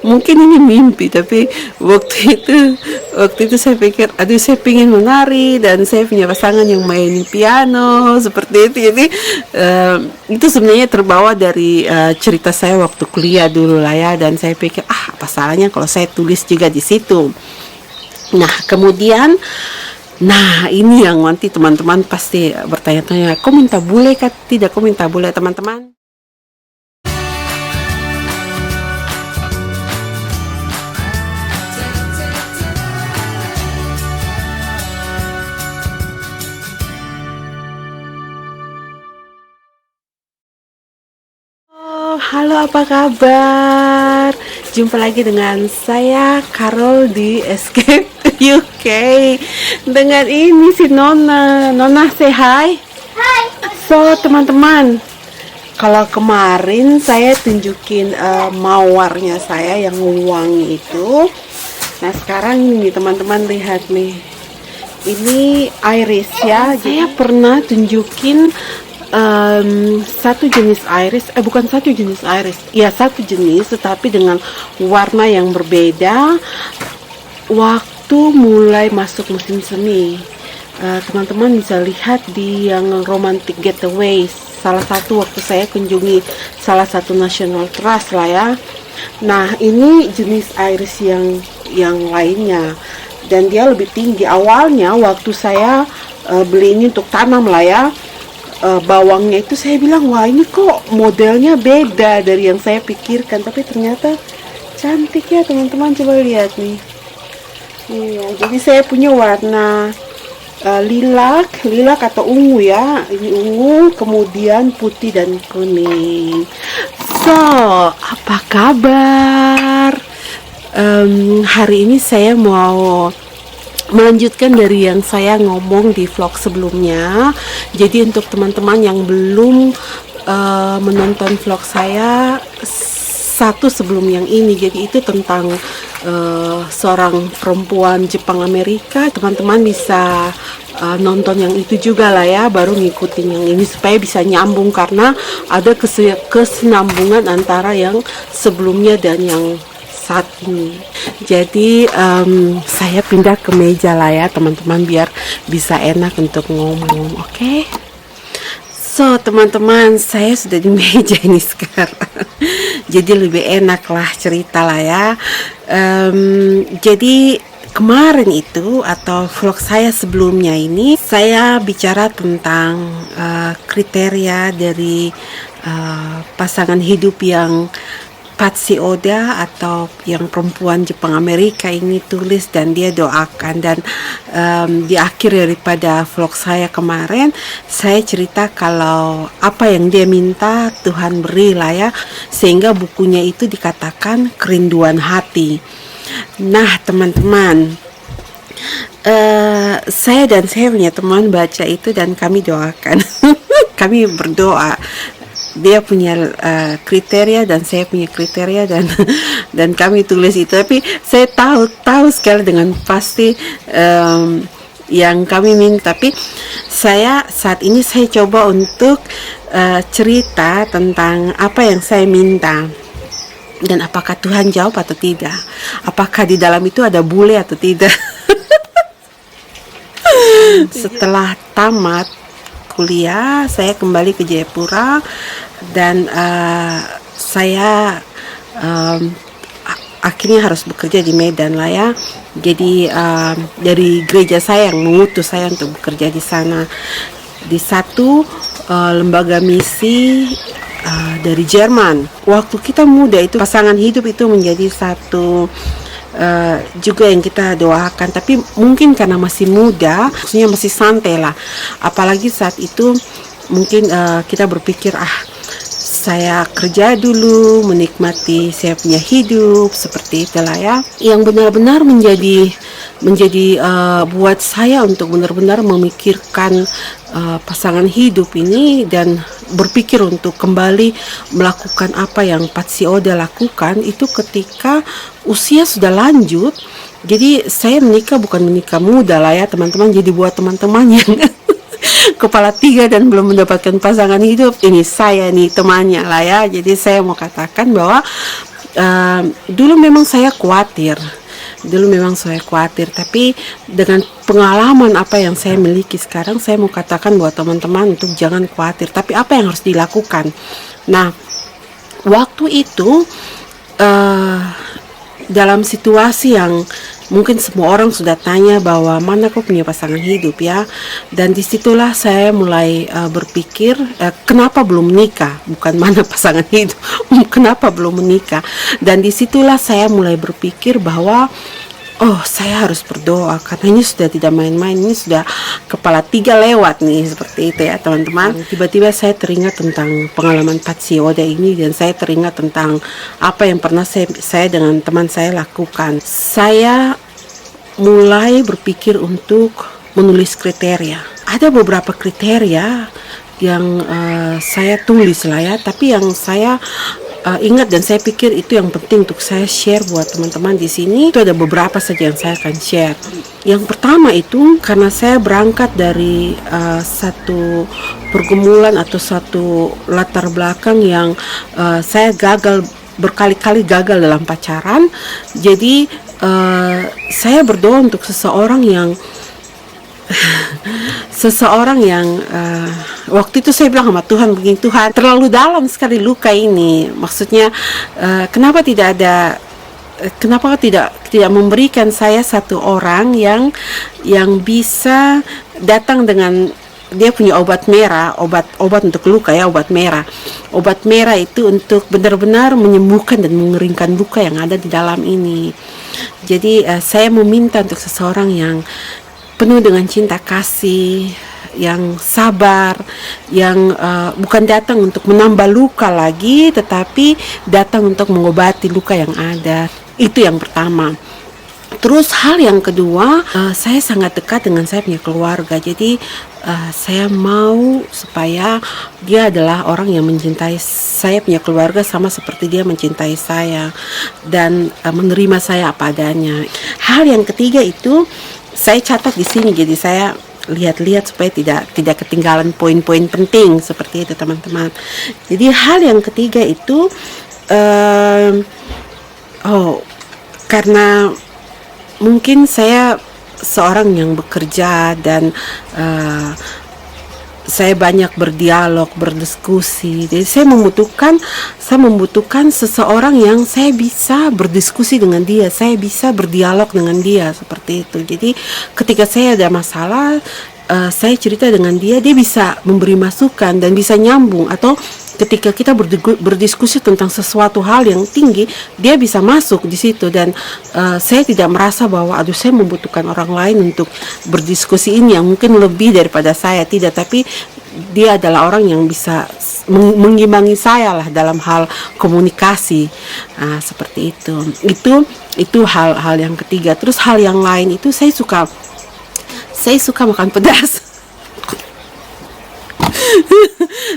Mungkin ini mimpi, tapi waktu itu saya pikir, aduh saya pengen menari dan saya punya pasangan yang main piano seperti itu. Jadi itu sebenarnya terbawa dari cerita saya waktu kuliah dulu lah ya. Dan saya pikir, apa salahnya kalau saya tulis juga di situ. Nah kemudian, nah ini yang nanti teman-teman pasti bertanya-tanya, kok minta bule kah tidak, kok minta bule teman-teman. Oh, halo apa kabar? Jumpa lagi dengan saya Carol di Escape UK. Dengan ini si Nona. Nona say hi. So teman-teman, kalau kemarin saya tunjukin mawarnya saya yang wangi itu. Nah sekarang ini teman-teman lihat nih. Ini iris ya. Saya pernah tunjukin satu jenis iris, bukan satu jenis iris, ya satu jenis tetapi dengan warna yang berbeda waktu mulai masuk musim semi. Teman-teman bisa lihat di yang romantic getaway, salah satu waktu saya kunjungi salah satu National Trust lah ya. Nah ini jenis iris yang lainnya dan dia lebih tinggi. Awalnya waktu saya beli ini untuk tanam lah ya, bawangnya itu saya bilang, wah ini kok modelnya beda dari yang saya pikirkan, tapi ternyata cantik ya teman-teman. Coba lihat nih. Iya, jadi saya punya warna lilac atau ungu ya. Ini ungu, kemudian putih dan kuning. So, apa kabar? Hari ini saya mau melanjutkan dari yang saya ngomong di vlog sebelumnya. Jadi untuk teman-teman yang belum menonton vlog saya satu sebelum yang ini, jadi itu tentang seorang perempuan Jepang Amerika, teman-teman bisa nonton yang itu juga lah ya, baru ngikutin yang ini supaya bisa nyambung, karena ada kesinambungan antara yang sebelumnya dan yang saat ini. Jadi saya pindah ke meja lah ya teman-teman, biar bisa enak untuk ngomong. Oke? So teman-teman, saya sudah di meja ini sekarang. Jadi lebih enak lah cerita lah ya. Jadi kemarin itu atau vlog saya sebelumnya ini, saya bicara tentang kriteria dari pasangan hidup yang Patsy Oda atau yang perempuan Jepang Amerika ini tulis dan dia doakan. Dan di akhir daripada vlog saya kemarin, saya cerita kalau apa yang dia minta Tuhan beri lah ya, sehingga bukunya itu dikatakan kerinduan hati. Nah teman-teman, saya dan saya punya teman baca itu dan kami doakan. Kami berdoa, dia punya kriteria dan saya punya kriteria, dan kami tulis itu. Tapi saya tahu sekali dengan pasti yang kami minta. Tapi saya saat ini saya coba untuk cerita tentang apa yang saya minta dan apakah Tuhan jawab atau tidak, apakah di dalam itu ada bule atau tidak. Setelah tamat kuliah, saya kembali ke Jayapura dan saya akhirnya harus bekerja di Medan lah ya. Jadi dari gereja saya yang mengutus saya untuk bekerja di sana, di satu lembaga misi dari Jerman. Waktu kita muda itu pasangan hidup itu menjadi satu juga yang kita doakan, tapi mungkin karena masih muda, maksudnya masih santai lah, apalagi saat itu mungkin kita berpikir saya kerja dulu, menikmati saya punya hidup, seperti itulah ya, yang benar-benar menjadi buat saya untuk benar-benar memikirkan pasangan hidup ini dan berpikir untuk kembali melakukan apa yang Patsy Oda lakukan itu ketika usia sudah lanjut. Jadi saya menikah bukan menikah muda lah ya teman-teman. Jadi buat teman-teman yang kepala tiga dan belum mendapatkan pasangan hidup, ini saya nih temannya lah ya. Jadi saya mau katakan bahwa Dulu memang saya khawatir. Tapi dengan pengalaman apa yang saya miliki sekarang, saya mau katakan buat teman-teman untuk jangan khawatir. Tapi apa yang harus dilakukan? Nah, waktu itu dalam situasi yang mungkin semua orang sudah tanya bahwa mana kau punya pasangan hidup ya, dan disitulah saya mulai berpikir kenapa belum menikah, bukan mana pasangan hidup, kenapa belum menikah. Dan disitulah saya mulai berpikir bahwa oh, saya harus berdoa karena ini sudah tidak main-main, ini sudah kepala 3 lewat nih, seperti itu ya teman-teman. Tiba-tiba saya teringat tentang pengalaman Patsi Oda ini, dan saya teringat tentang apa yang pernah saya dengan teman saya lakukan. Saya mulai berpikir untuk menulis kriteria. Ada beberapa kriteria yang saya tulis lah ya, tapi yang saya ingat dan saya pikir itu yang penting untuk saya share buat teman-teman di sini. Itu ada beberapa saja yang saya akan share. Yang pertama itu karena saya berangkat dari satu pergumulan atau satu latar belakang yang saya berkali-kali gagal dalam pacaran. Jadi saya berdoa untuk seseorang yang waktu itu saya bilang sama Tuhan begini, Tuhan, terlalu dalam sekali luka ini. Maksudnya kenapa tidak memberikan saya satu orang yang bisa datang dengan dia punya obat merah, obat untuk luka ya, obat merah itu untuk benar-benar menyembuhkan dan mengeringkan luka yang ada di dalam ini. Jadi saya meminta untuk seseorang yang penuh dengan cinta kasih, yang sabar, yang bukan datang untuk menambah luka lagi, tetapi datang untuk mengobati luka yang ada. Itu yang pertama. Terus hal yang kedua, saya sangat dekat dengan saya punya keluarga. Jadi saya mau supaya dia adalah orang yang mencintai saya punya keluarga sama seperti dia mencintai saya dan menerima saya apa adanya. Hal yang ketiga itu saya catat di sini, jadi saya lihat-lihat supaya tidak ketinggalan poin-poin penting seperti itu teman-teman. Jadi hal yang ketiga itu karena mungkin saya seorang yang bekerja dan saya banyak berdialog, berdiskusi. Jadi saya membutuhkan seseorang yang saya bisa berdiskusi dengan dia, saya bisa berdialog dengan dia seperti itu. Jadi ketika saya ada masalah, saya cerita dengan dia bisa memberi masukan dan bisa nyambung. Atau ketika kita berdiskusi tentang sesuatu hal yang tinggi, dia bisa masuk di situ, dan saya tidak merasa bahwa saya membutuhkan orang lain untuk berdiskusi ini yang mungkin lebih daripada saya, tidak, tapi dia adalah orang yang bisa mengimbangi saya lah dalam hal komunikasi. Seperti itu hal yang ketiga. Terus hal yang lain itu saya suka makan pedas.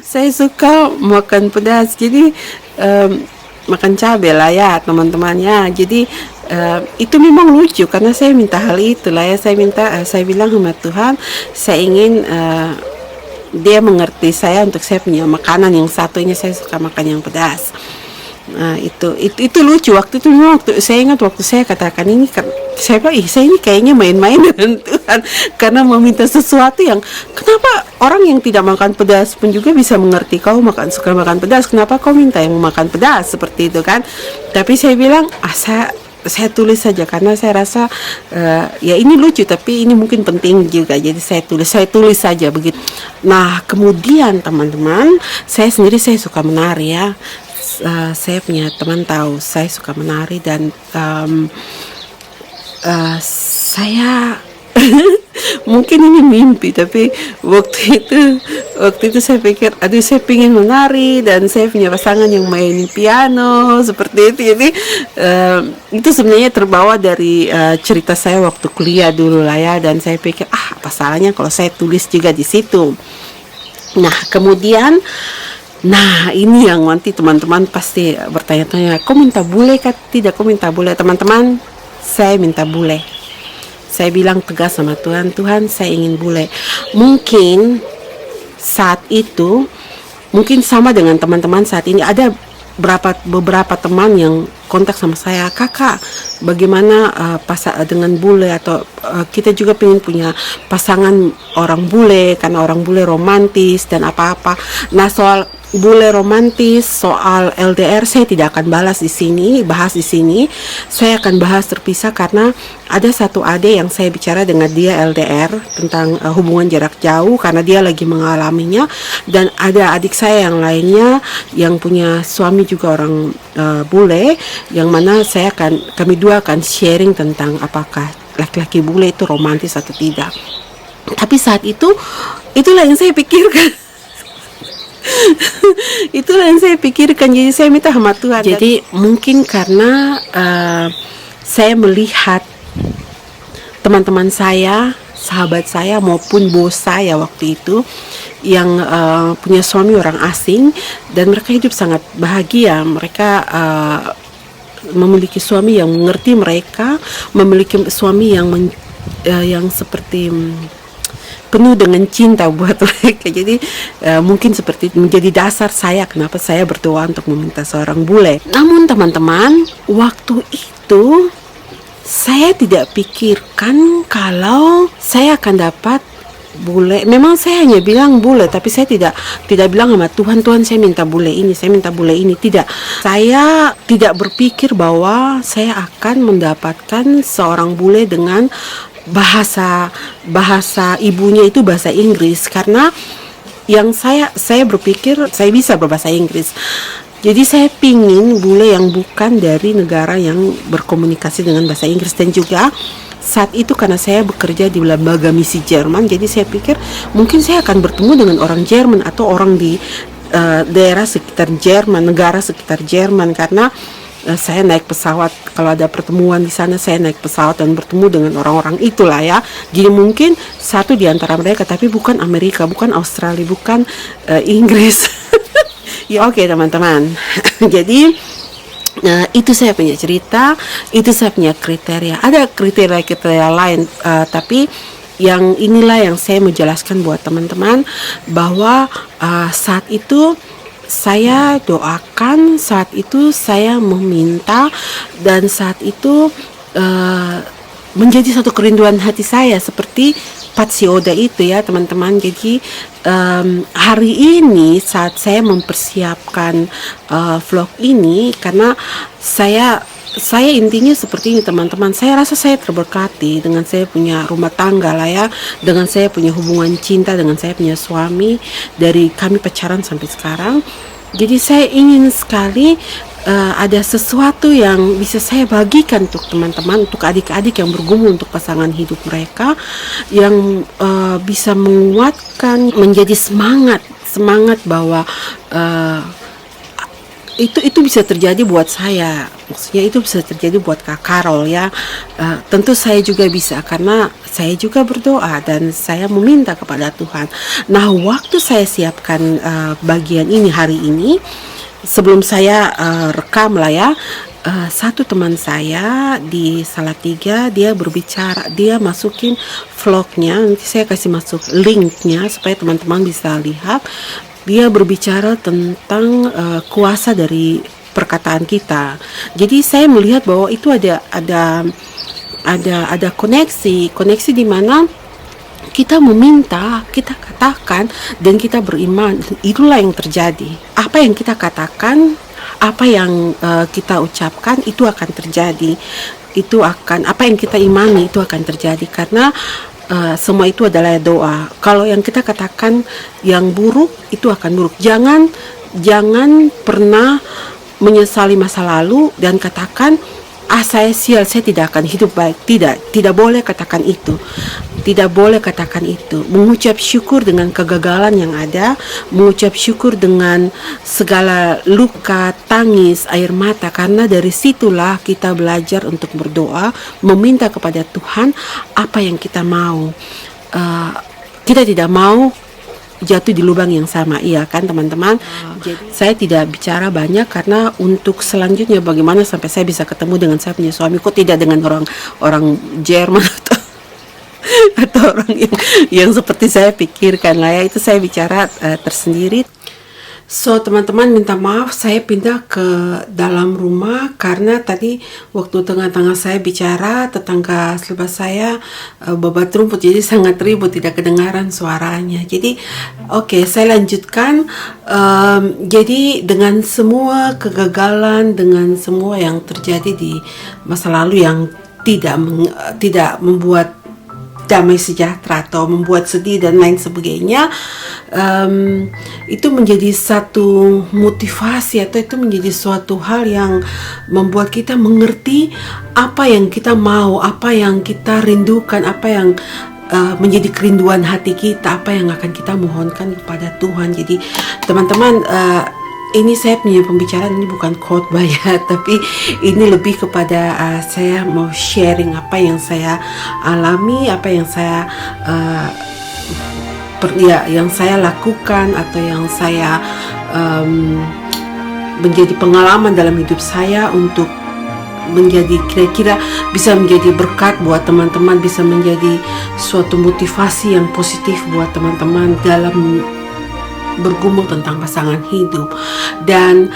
Saya suka makan pedas, jadi makan cabai lah ya teman-temannya. Jadi itu memang lucu karena saya minta hal itu lah ya. Saya bilang sama Tuhan, saya ingin dia mengerti saya untuk saya punya makanan yang satunya, saya suka makan yang pedas. Itu lucu. Waktu itu saya ingat waktu saya katakan ini, saya bilang saya ini kayaknya main-main dengan Tuhan karena meminta sesuatu yang kenapa orang yang tidak makan pedas pun juga bisa mengerti kau suka makan pedas, kenapa kau minta yang makan pedas seperti itu kan. Tapi saya bilang saya tulis saja karena saya rasa ya ini lucu tapi ini mungkin penting juga, jadi saya tulis saja begitu. Nah kemudian teman-teman, saya suka menari ya. Saya punya teman tahu saya suka menari, dan saya mungkin ini mimpi, tapi waktu itu saya pikir saya ingin menari, dan saya punya pasangan yang main piano seperti itu. Jadi itu sebenarnya terbawa dari cerita saya waktu kuliah dulu lah ya, dan saya pikir apa salahnya kalau saya tulis juga di situ. Nah kemudian ini yang nanti teman-teman pasti bertanya-tanya, kau minta bule kah? Tidak, kau minta bule. Teman-teman, saya minta bule. Saya bilang tegas sama Tuhan, saya ingin bule. Mungkin saat itu, mungkin sama dengan teman-teman saat ini, ada beberapa teman yang kontak sama saya, kakak bagaimana dengan bule, atau kita juga pengen punya pasangan orang bule karena orang bule romantis dan apa-apa. Nah, soal bule romantis, soal LDR saya tidak akan bahas di sini. Saya akan bahas terpisah karena ada satu adik yang saya bicara dengan dia LDR tentang hubungan jarak jauh karena dia lagi mengalaminya, dan ada adik saya yang lainnya yang punya suami juga orang bule, yang mana kami dua akan sharing tentang apakah laki-laki bule itu romantis atau tidak. Tapi saat itulah yang saya pikirkan. Itulah yang saya pikirkan. Jadi saya minta sama Tuhan. Jadi mungkin karena saya melihat teman-teman saya, sahabat saya maupun bos saya waktu itu yang punya suami orang asing, dan mereka hidup sangat bahagia. Mereka memiliki suami yang mengerti mereka, memiliki suami yang seperti penuh dengan cinta buat mereka. Jadi mungkin seperti menjadi dasar saya kenapa saya berdoa untuk meminta seorang bule. Namun teman-teman, waktu itu saya tidak pikirkan kalau saya akan dapat bule. Memang saya hanya bilang bule, tapi saya tidak bilang sama Tuhan saya minta bule ini, saya minta bule ini. Tidak. Saya tidak berpikir bahwa saya akan mendapatkan seorang bule dengan bahasa ibunya itu bahasa Inggris, karena yang saya berpikir saya bisa berbahasa Inggris. Jadi saya pingin bule yang bukan dari negara yang berkomunikasi dengan bahasa Inggris. Dan juga saat itu karena saya bekerja di lembaga misi Jerman, jadi saya pikir mungkin saya akan bertemu dengan orang Jerman atau orang di daerah sekitar Jerman, negara sekitar Jerman, karena saya naik pesawat, kalau ada pertemuan di sana saya naik pesawat dan bertemu dengan orang-orang itulah ya. Jadi mungkin satu di antara mereka, tapi bukan Amerika, bukan Australia, bukan Inggris. Ya oke, teman-teman. Jadi itu saya punya cerita, itu saya punya kriteria. Ada kriteria lain, tapi yang inilah yang saya menjelaskan buat teman-teman bahwa saat itu saya doakan, saat itu saya meminta, dan saat itu menjadi satu kerinduan hati saya seperti Patsioda itu ya teman-teman. Jadi hari ini saat saya mempersiapkan vlog ini, karena saya intinya seperti ini teman-teman, saya rasa saya terberkati dengan saya punya rumah tangga lah ya, dengan saya punya hubungan cinta dengan saya punya suami dari kami pacaran sampai sekarang. Jadi saya ingin sekali ada sesuatu yang bisa saya bagikan untuk teman-teman, untuk adik-adik yang bergumul untuk pasangan hidup mereka, yang bisa menguatkan, menjadi semangat bahwa itu bisa terjadi buat saya, maksudnya itu bisa terjadi buat Kak Carol ya. Tentu saya juga bisa karena saya juga berdoa dan saya meminta kepada Tuhan. Nah, waktu saya siapkan bagian ini hari ini, sebelum saya rekam lah ya, satu teman saya di Salatiga, dia berbicara, dia masukin vlognya, nanti saya kasih masuk linknya supaya teman-teman bisa lihat. Dia berbicara tentang kuasa dari perkataan kita. Jadi saya melihat bahwa itu ada koneksi di mana kita meminta, kita katakan, dan kita beriman. Itulah yang terjadi. Apa yang kita katakan, apa yang kita ucapkan, itu akan terjadi. Apa yang kita imani itu akan terjadi, karena semua itu adalah doa. Kalau yang kita katakan yang buruk, itu akan buruk. Jangan pernah menyesali masa lalu dan katakan, saya sial, saya tidak akan hidup baik. Tidak boleh katakan itu. Tidak boleh katakan itu. Mengucap syukur dengan kegagalan yang ada, mengucap syukur dengan segala luka, tangis, air mata, karena dari situlah kita belajar untuk berdoa, meminta kepada Tuhan apa yang kita mau. Kita tidak mau jatuh di lubang yang sama, iya kan teman-teman. Jadi saya tidak bicara banyak karena untuk selanjutnya bagaimana sampai saya bisa ketemu dengan saya punya suami, kok tidak dengan orang Jerman atau orang yang seperti saya pikirkan lah ya. Itu saya bicara tersendiri. So, teman-teman minta maaf saya pindah ke dalam rumah karena tadi waktu tengah-tengah saya bicara, tetangga sebelah saya babat rumput, jadi sangat ribut, tidak kedengaran suaranya. Jadi, oke, saya lanjutkan. Jadi dengan semua kegagalan, dengan semua yang terjadi di masa lalu yang tidak membuat damai sejahtera atau membuat sedih dan lain sebagainya, itu menjadi satu motivasi atau itu menjadi suatu hal yang membuat kita mengerti apa yang kita mau, apa yang kita rindukan, apa yang menjadi kerinduan hati kita, apa yang akan kita mohonkan kepada Tuhan. Jadi teman-teman, ini saya punya pembicaraan, ini bukan khotbah ya, tapi ini lebih kepada saya mau sharing apa yang saya alami, apa yang saya yang saya lakukan atau yang saya menjadi pengalaman dalam hidup saya untuk menjadi kira-kira bisa menjadi berkat buat teman-teman, bisa menjadi suatu motivasi yang positif buat teman-teman dalam bergumul tentang pasangan hidup. Dan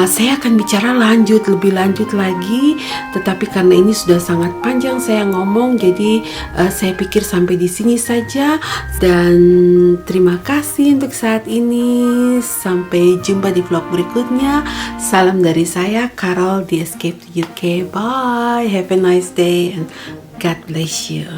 saya akan bicara lebih lanjut lagi, tetapi karena ini sudah sangat panjang saya ngomong, jadi saya pikir sampai di sini saja. Dan terima kasih untuk saat ini. Sampai jumpa di vlog berikutnya. Salam dari saya, Carol di Escape UK. Bye, have a nice day and God bless you.